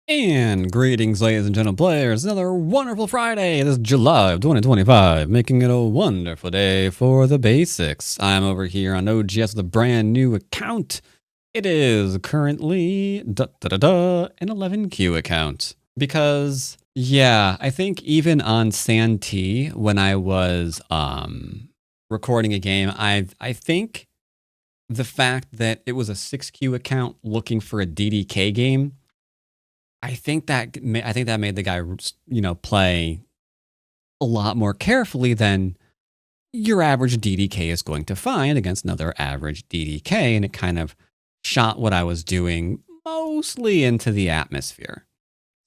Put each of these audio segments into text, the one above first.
And greetings, ladies and gentlemen players. Another wonderful Friday. It is July of 2025, making it a wonderful day for the basics. I'm over here on OGS with a brand new account. It is currently an 11Q account. Because, yeah, I think even on Santee, when I was recording a game, I think the fact that it was a 6Q account looking for a DDK game, I think that made the guy, play a lot more carefully than your average DDK is going to find against another average DDK, and it kind of shot what I was doing mostly into the atmosphere.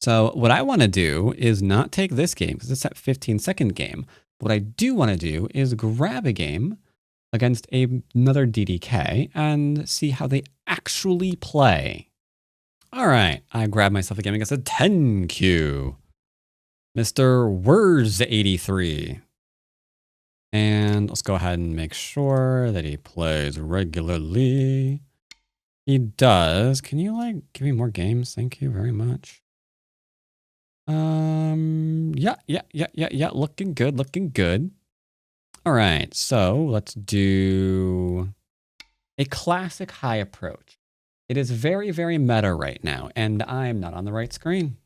So what I want to do is not take this game because it's that 15-second game. What I do want to do is grab a game against another DDK and see how they actually play. All right, I grabbed myself a game against a 10Q. Mr. Words 83. And let's go ahead and make sure that he plays regularly. He does. Can you give me more games? Thank you very much. Yeah. Looking good. All right, so let's do a classic high approach. It is very, very meta right now, and I'm not on the right screen.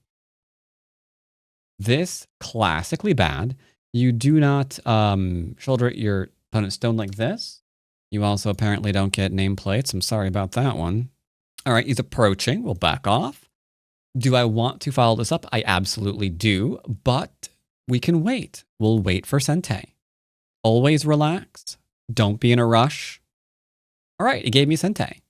This classically bad. You do not shoulder your opponent's stone like this. You also apparently don't get nameplates. I'm sorry about that one. All right, he's approaching. We'll back off. Do I want to follow this up? I absolutely do, but we can wait. We'll wait for Sente. Always relax. Don't be in a rush. All right, he gave me Sente.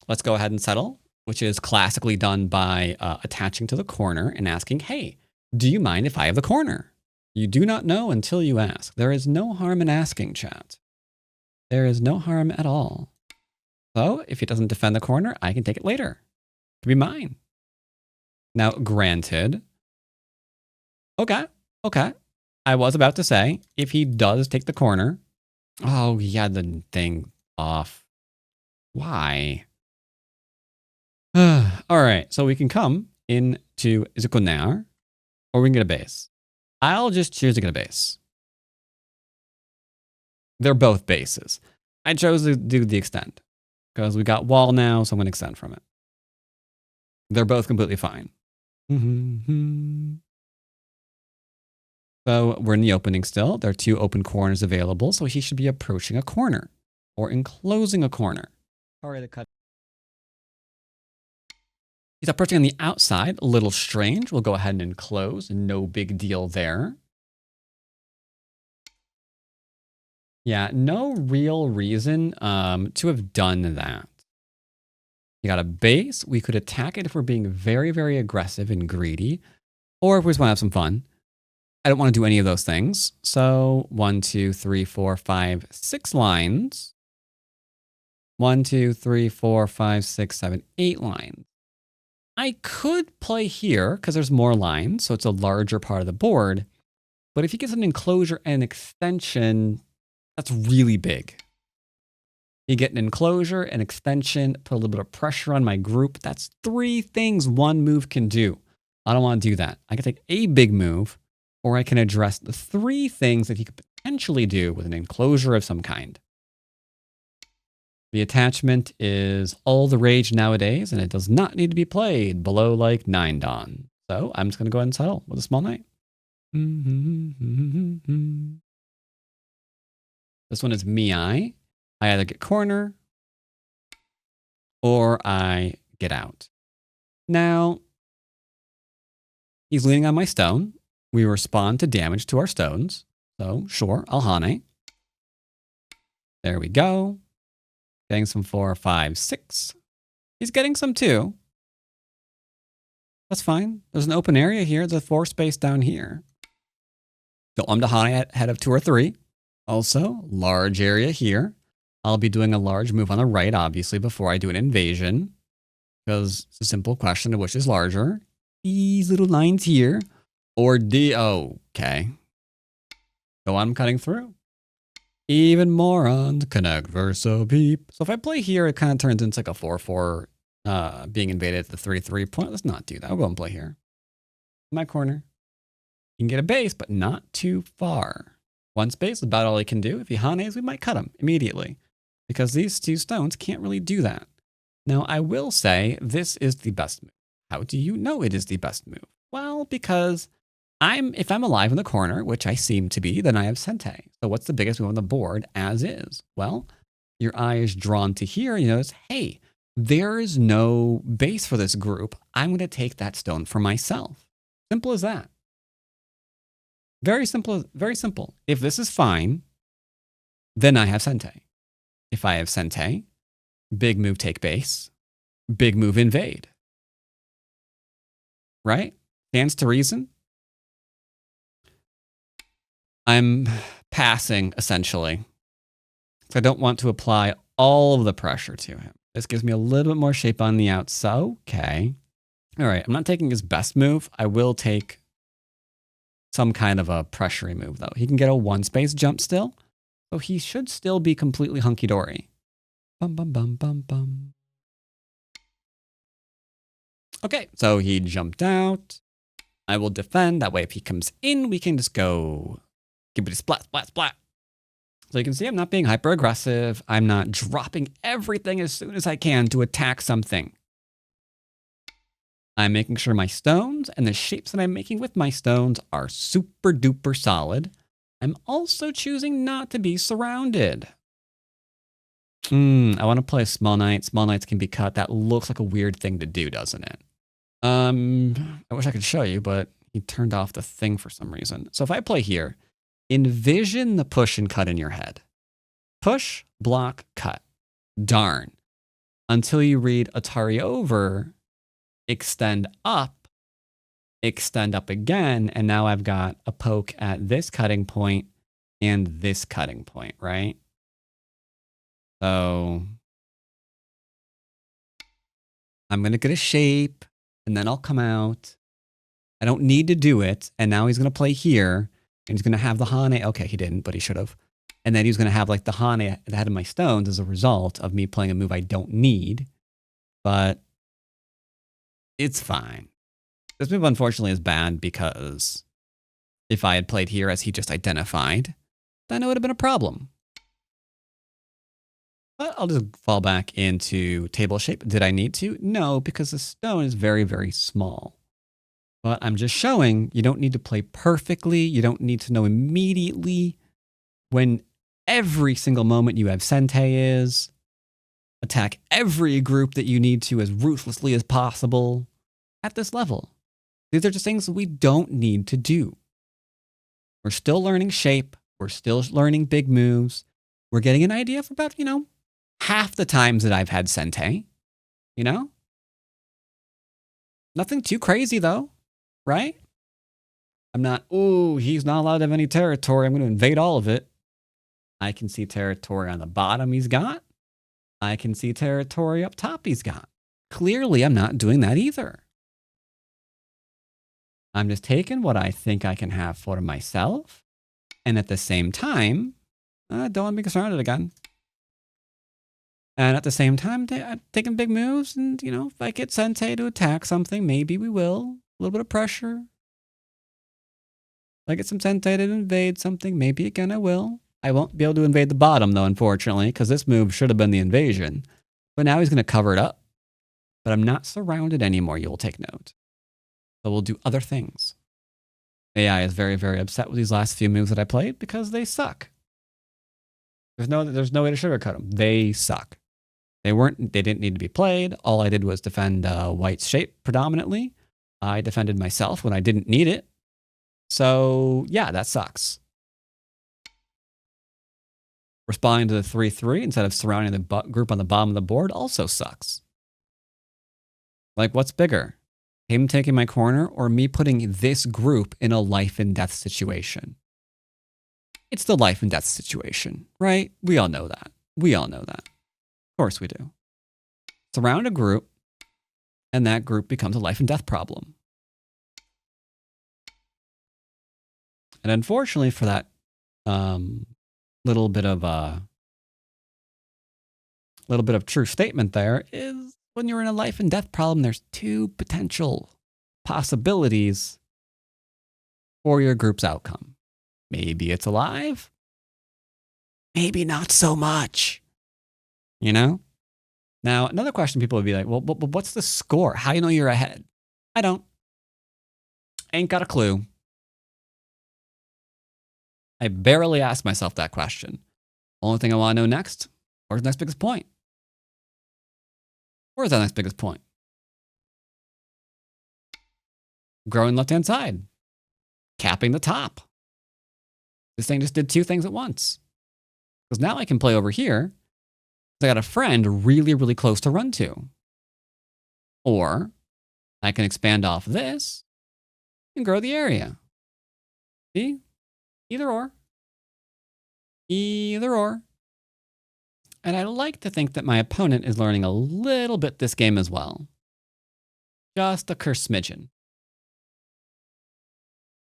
Let's go ahead and settle, which is classically done by attaching to the corner and asking, hey, do you mind if I have the corner? You do not know until you ask. There is no harm in asking, chat. There is no harm at all. So if he doesn't defend the corner, I can take it later. It can be mine. Now, granted, okay. I was about to say, if he does take the corner, oh, he had the thing off. Why? All right, so we can come into Zukonar, or we can get a base. I'll just choose to get a base. They're both bases. I chose to do the extend because we got wall now, so I'm going to extend from it. They're both completely fine. So we're in the opening still. There are 2 open corners available, so he should be approaching a corner or enclosing a corner. Sorry to cut. He's approaching on the outside, a little strange. We'll go ahead and enclose. No big deal there. Yeah, no real reason to have done that. You got a base. We could attack it if we're being very, very aggressive and greedy, or if we just want to have some fun. I don't want to do any of those things. So 1, 2, 3, 4, 5, 6 lines. 1, 2, 3, 4, 5, 6, 7, 8 lines. I could play here because there's more lines, so it's a larger part of the board. But if he gets an enclosure and an extension, that's really big. You get an enclosure, an extension, put a little bit of pressure on my group. That's 3 things one move can do. I don't want to do that. I can take a big move, or I can address the 3 things that he could potentially do with an enclosure of some kind. The attachment is all the rage nowadays, and it does not need to be played below like 9 dawn. So I'm just going to go ahead and settle with a small knight. This one is Miai. I either get corner or I get out. Now, he's leaning on my stone. We respond to damage to our stones. So sure, I'll Hane. There we go. Getting some 4, 5, 6. He's getting some 2. That's fine. There's an open area here. There's a 4 space down here. Don't want him to Hane ahead of 2 or 3. Also, large area here. I'll be doing a large move on the right, obviously, before I do an invasion. Because it's a simple question of which is larger. These little lines here. Or okay. So I'm cutting through. Even more on the connect verso beep. So if I play here, it kind of turns into like a 4-4 being invaded at the 3-3 point. Let's not do that. I'll go and play here. In my corner. You can get a base, but not too far. One space is about all he can do. If he Hanes, we might cut him immediately. Because these two stones can't really do that. Now, I will say this is the best move. How do you know it is the best move? Well, because if I'm alive in the corner, which I seem to be, then I have Sente. So what's the biggest move on the board as is? Well, your eye is drawn to here and you notice, hey, there is no base for this group. I'm going to take that stone for myself. Simple as that. Very simple, very simple. If this is fine, then I have Sente. If I have Sente, big move take base, big move invade. Right? Stands to reason. I'm passing, essentially. So I don't want to apply all of the pressure to him. This gives me a little bit more shape on the outs. So, okay. All right, I'm not taking his best move. I will take some kind of a pressury move, though. He can get a one-space jump still. So he should still be completely hunky-dory. Bum, bum, bum, bum, bum. Okay, so he jumped out. I will defend. That way, if he comes in, we can just go give it a splat, splat, splat. So you can see I'm not being hyper-aggressive. I'm not dropping everything as soon as I can to attack something. I'm making sure my stones and the shapes that I'm making with my stones are super duper solid. I'm also choosing not to be surrounded. I want to play Small Knights. Small Knights can be cut. That looks like a weird thing to do, doesn't it? I wish I could show you, but he turned off the thing for some reason. So if I play here, envision the push and cut in your head. Push, block, cut. Darn. Until you read Atari over, extend up again, and now I've got a poke at this cutting point and this cutting point, right? So I'm going to get a shape, and then I'll come out. I don't need to do it, and now he's going to play here, and he's going to have the Hane. Okay, he didn't, but he should have. And then he's going to have like the Hane at the head of my stones as a result of me playing a move I don't need, but it's fine. This move, unfortunately, is bad because if I had played here as he just identified, then it would have been a problem. But I'll just fall back into table shape. Did I need to? No, because the stone is very, very small. But I'm just showing you don't need to play perfectly. You don't need to know immediately when every single moment you have Sente is. Attack every group that you need to as ruthlessly as possible at this level. These are just things that we don't need to do. We're still learning shape. We're still learning big moves. We're getting an idea for about, half the times that I've had Sente. Nothing too crazy, though, right? I'm not, he's not allowed to have any territory. I'm going to invade all of it. I can see territory on the bottom he's got. I can see territory up top he's got. Clearly, I'm not doing that either. I'm just taking what I think I can have for myself. And at the same time, I don't want to be surrounded again. And at the same time, I'm taking big moves. And, if I get Sente to attack something, maybe we will. A little bit of pressure. If I get some Sente to invade something, maybe again I will. I won't be able to invade the bottom, though, unfortunately, because this move should have been the invasion. But now he's going to cover it up. But I'm not surrounded anymore, you will take note. So we'll do other things. AI is very, very upset with these last few moves that I played because they suck. There's no way to sugarcoat them. They suck. They didn't need to be played. All I did was defend White's shape predominantly. I defended myself when I didn't need it. So yeah, that sucks. Responding to the 3-3 instead of surrounding the group on the bottom of the board also sucks. Like, what's bigger? Him taking my corner or me putting this group in a life and death situation? It's the life and death situation, right? We all know that. Of course we do. Surround a group, and that group becomes a life and death problem. And unfortunately for that little bit of true statement there is when you're in a life and death problem, there's two potential possibilities for your group's outcome. Maybe it's alive. Maybe not so much. You know? Now, another question people would be like, well, what's the score? How do you know you're ahead? I don't. Ain't got a clue. I barely ask myself that question. Only thing I want to know next, where's the next biggest point? Where's that next biggest point? Growing left-hand side. Capping the top. This thing just did two things at once. Because now I can play over here. I got a friend really, really close to run to. Or I can expand off this and grow the area. See? Either or. Either or. And I like to think that my opponent is learning a little bit this game as well. Just a smidgen.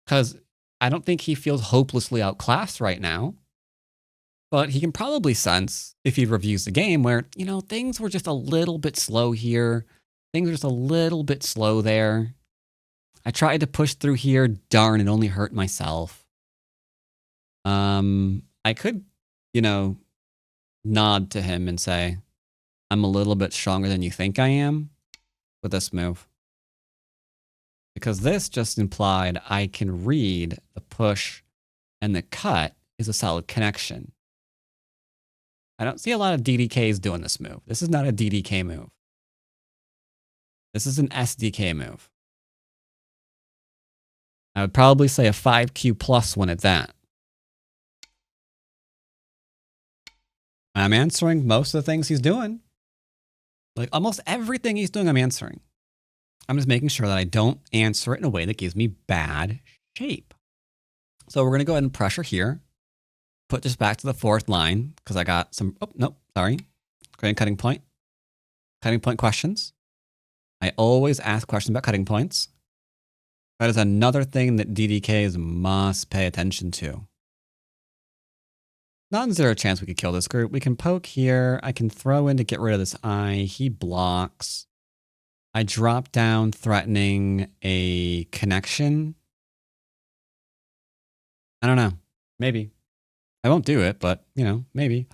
Because I don't think he feels hopelessly outclassed right now. But he can probably sense, if he reviews the game, where, you know, things were just a little bit slow here. Things were just a little bit slow there. I tried to push through here. Darn, it only hurt myself. I could, you know, nod to him and say, I'm a little bit stronger than you think I am with this move. Because this just implied I can read the push and the cut is a solid connection. I don't see a lot of DDKs doing this move. This is not a DDK move. This is an SDK move. I would probably say a 5Q plus one at that. I'm answering most of the things he's doing. Like almost everything he's doing, I'm answering. I'm just making sure that I don't answer it in a way that gives me bad shape. So we're going to go ahead and pressure here. Put this back to the fourth line because I got some, oh, no, sorry. Go ahead and cutting point. Cutting point questions. I always ask questions about cutting points. That is another thing that DDKs must pay attention to. Not zero chance we could kill this group. We can poke here. I can throw in to get rid of this eye. He blocks. I drop down threatening a connection. I don't know. Maybe. I won't do it, but, you know, maybe.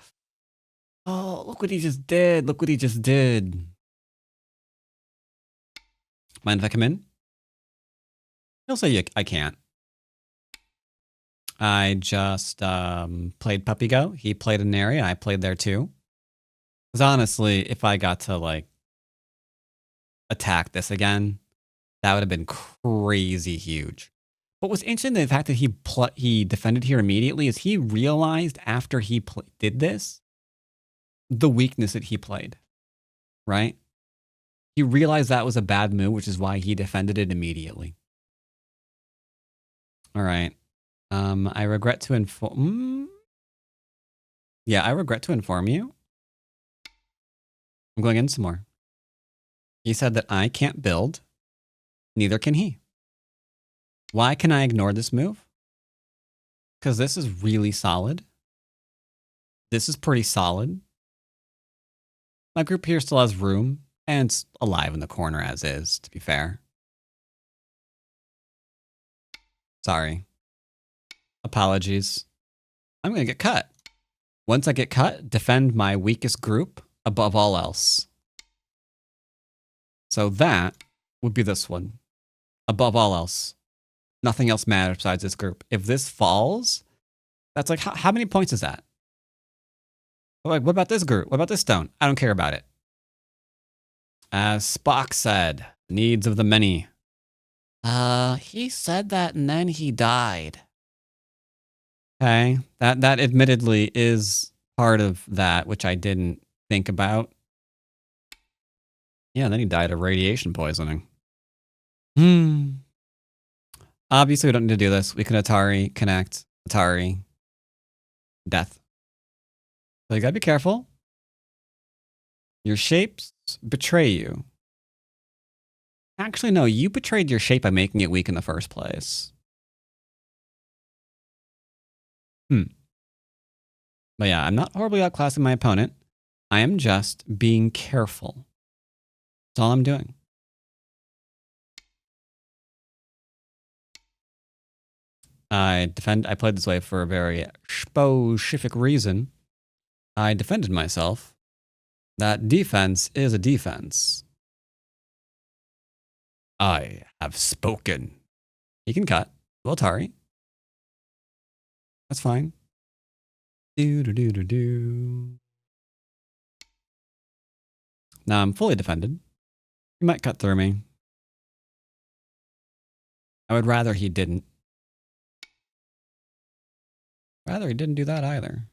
Oh, look what he just did. Look what he just did. Mind if I come in? He'll say I can't. I just played Puppy Go. He played an area. I played there too. Because honestly, if I got to like attack this again, that would have been crazy huge. But what's interesting, the fact that he defended here immediately, is he realized after he did this, the weakness that he played, right? He realized that was a bad move, which is why he defended it immediately. All right. I regret to inform... Yeah, I regret to inform you. I'm going in some more. He said that I can't build. Neither can he. Why can I ignore this move? Because this is really solid. This is pretty solid. My group here still has room, and it's alive in the corner as is, to be fair. Sorry. Apologies. I'm going to get cut. Once I get cut, defend my weakest group above all else. So that would be this one. Above all else. Nothing else matters besides this group. If this falls, that's like, how many points is that? Like, what about this group? What about this stone? I don't care about it. As Spock said, needs of the many. He said that and then he died. Okay, that admittedly is part of that, which I didn't think about. Yeah, then he died of radiation poisoning. Obviously, we don't need to do this. We can Atari, connect, Atari, death. So you gotta be careful. Your shapes betray you. Actually, no, you betrayed your shape by making it weak in the first place. But yeah, I'm not horribly outclassing my opponent. I am just being careful. That's all I'm doing. I played this way for a very specific reason. I defended myself. That defense is a defense. I have spoken. He can cut. Well, Tari. That's fine. Do. Now I'm fully defended. He might cut through me. I would rather he didn't. Rather he didn't do that either.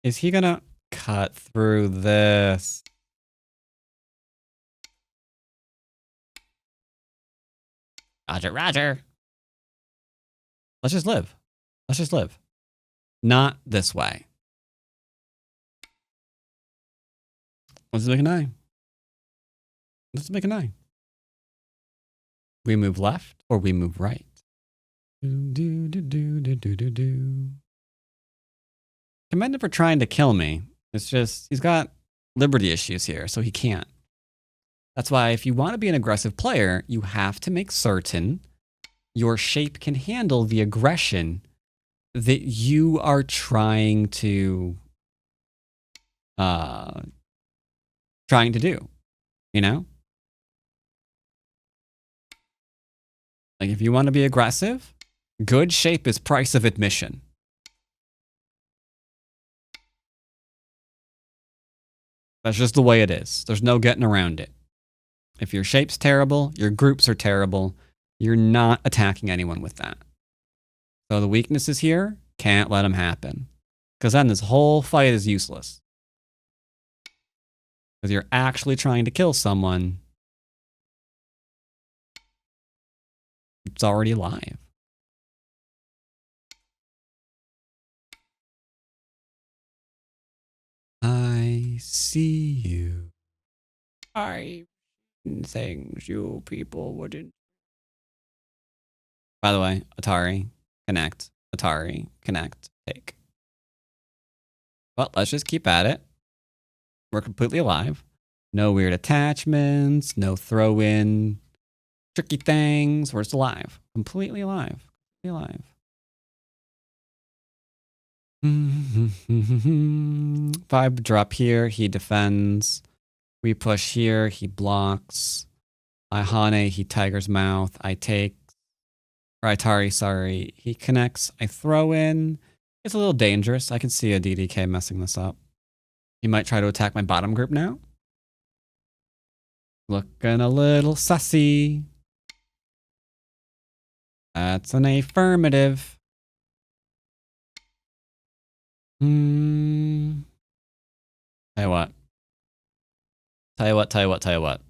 Is he gonna cut through this? Roger, roger. Let's just live. Let's just live. Not this way. Let's make an eye. Let's make an eye. We move left or we move right. Commend him for trying to kill me. It's just, he's got liberty issues here, so he can't. That's why if you want to be an aggressive player, you have to make certain your shape can handle the aggression that you are trying to do, you know? Like if you want to be aggressive, good shape is price of admission. That's just the way it is. There's no getting around it. If your shape's terrible, your groups are terrible, you're not attacking anyone with that. So the weaknesses here, can't let them happen. Because then this whole fight is useless. Because you're actually trying to kill someone. It's already alive. I see you. Things you people wouldn't. By the way, Atari, connect. Atari, connect, take. Well, let's just keep at it. We're completely alive. No weird attachments, no throw in tricky things. We're just alive. Completely alive. Completely alive. 5 drop here. He defends. We push here. He blocks. I Hane. He Tiger's Mouth. I take. Or Atari, sorry. He connects. I throw in. It's a little dangerous. I can see a DDK messing this up. He might try to attack my bottom group now. Looking a little sussy. That's an affirmative. Tell you what. Tell you what.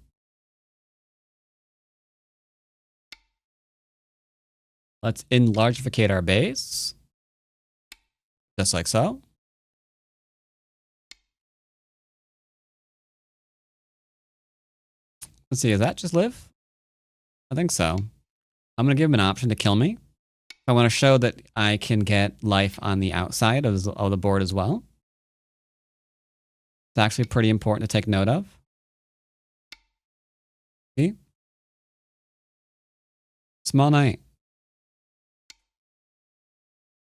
Let's enlargificate our base. Just like so. Let's see, does that just live? I think so. I'm going to give him an option to kill me. I want to show that I can get life on the outside of the board as well. It's actually pretty important to take note of. See? Small knight.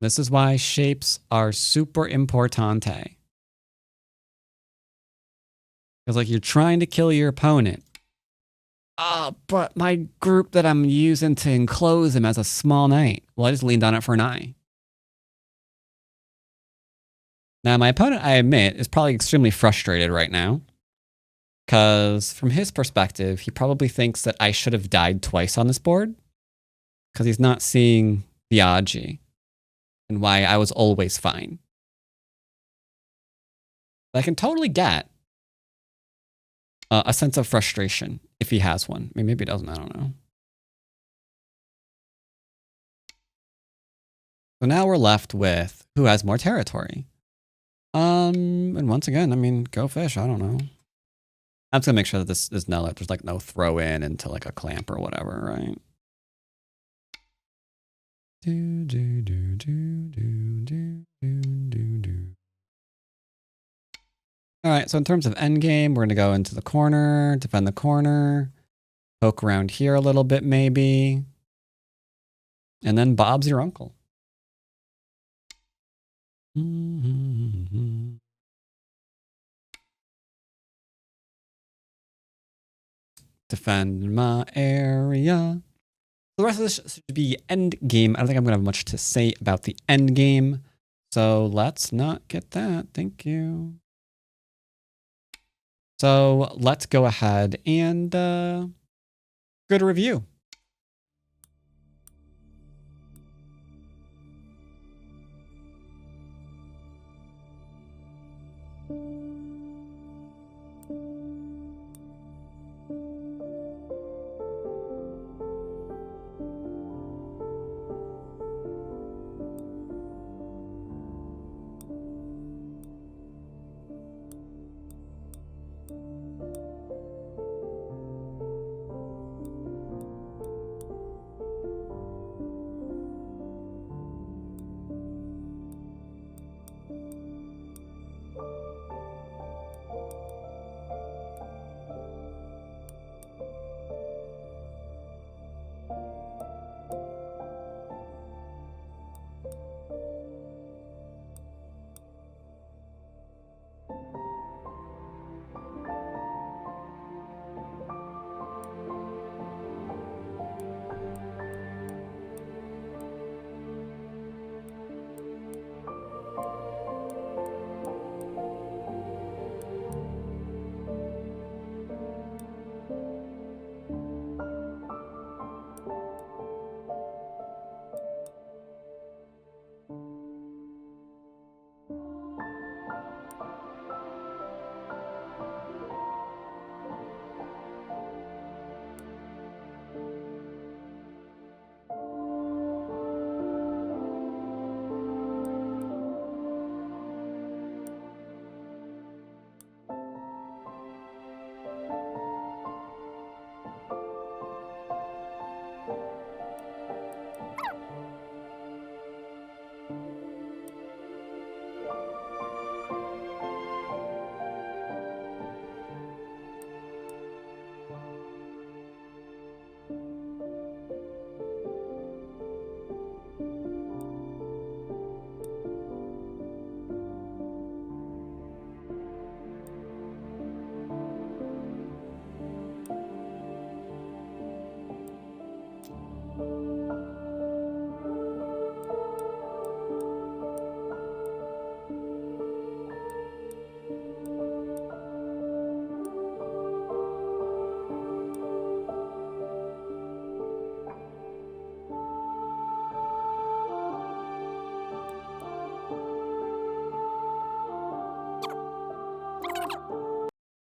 This is why shapes are super importante. Because like you're trying to kill your opponent. Oh, but my group that I'm using to enclose him as a small knight. Well, I just leaned on it for an eye. Now, my opponent, I admit, is probably extremely frustrated right now. Because from his perspective, he probably thinks that I should have died twice on this board. Because he's not seeing the Aji. And why I was always fine. But I can totally get a sense of frustration if he has one. I mean, maybe he doesn't, I don't know. So now we're left with who has more territory. And once again, I mean, go fish, I don't know. I'm just gonna make sure that this is there's like no throw in into like a clamp or whatever, right? All right, so in terms of endgame, we're going to go into the corner, defend the corner, poke around here a little bit maybe, and then Bob's your uncle. Defend my area. The rest of this should be end game. I don't think I'm going to have much to say about the end game. So let's not get that. Thank you. So let's go ahead and go to review.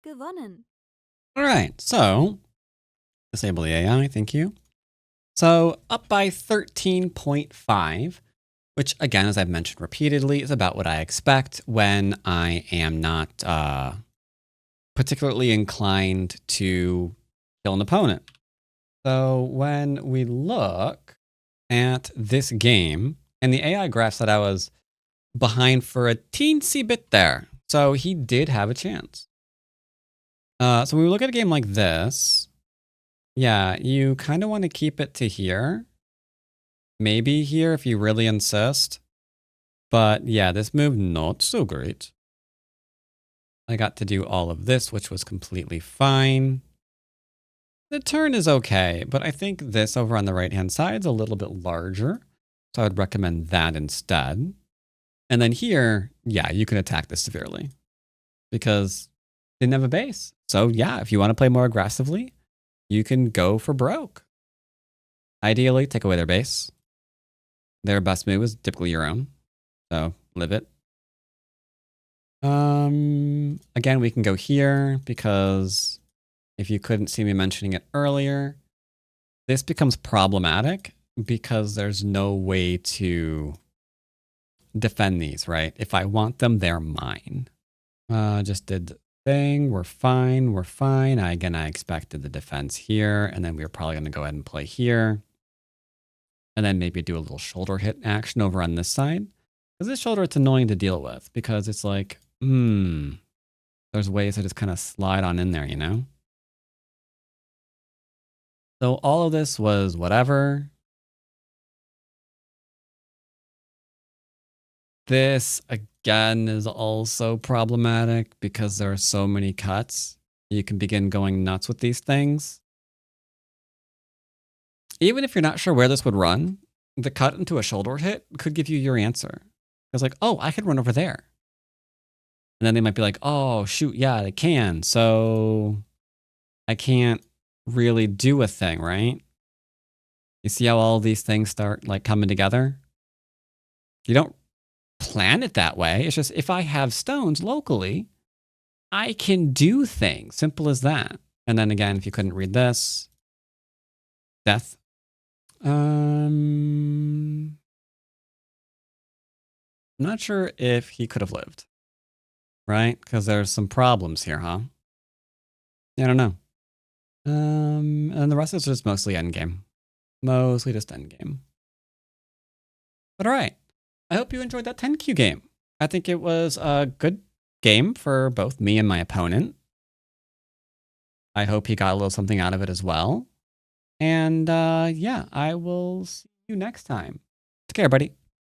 Gewonnen. All right, so disable the AI, thank you. So up by 13.5, which again, as I've mentioned repeatedly, is about what I expect when I am not particularly inclined to kill an opponent. So when we look at this game, and the AI graph said I was behind for a teensy bit there. So he did have a chance. So when we look at a game like this, yeah, you kind of want to keep it to here. Maybe here if you really insist. But yeah, this move, not so great. I got to do all of this, which was completely fine. The turn is okay, but I think this over on the right-hand side is a little bit larger. So I would recommend that instead. And then here, yeah, you can attack this severely because they didn't have a base. So yeah, if you want to play more aggressively, you can go for broke. Ideally, take away their base. Their best move is typically your own. So live it. Again, we can go here because if you couldn't see me mentioning it earlier, this becomes problematic because there's no way to defend these, right? If I want them, they're mine. Just did the thing. We're fine. We're fine. I expected the defense here, and then we were probably going to go ahead and play here. And then maybe do a little shoulder hit action over on this side. Because this shoulder, it's annoying to deal with because it's like, there's ways to just kind of slide on in there, you know? So all of this was whatever. This, again, is also problematic because there are so many cuts. You can begin going nuts with these things. Even if you're not sure where this would run, the cut into a shoulder hit could give you your answer. It's like, oh, I could run over there. And then they might be like, oh, shoot, yeah, they can. So I can't really do a thing, right? You see how all these things start like coming together? You don't plan it that way. It's just if I have stones locally, I can do things. Simple as that. And then again, if you couldn't read this, death. I'm not sure if he could have lived, right? Because there's some problems here, huh? I don't know. And the rest is just mostly endgame. Mostly just endgame. But all right. I hope you enjoyed that 10Q game. I think it was a good game for both me and my opponent. I hope he got a little something out of it as well. And yeah, I will see you next time. Take care, buddy.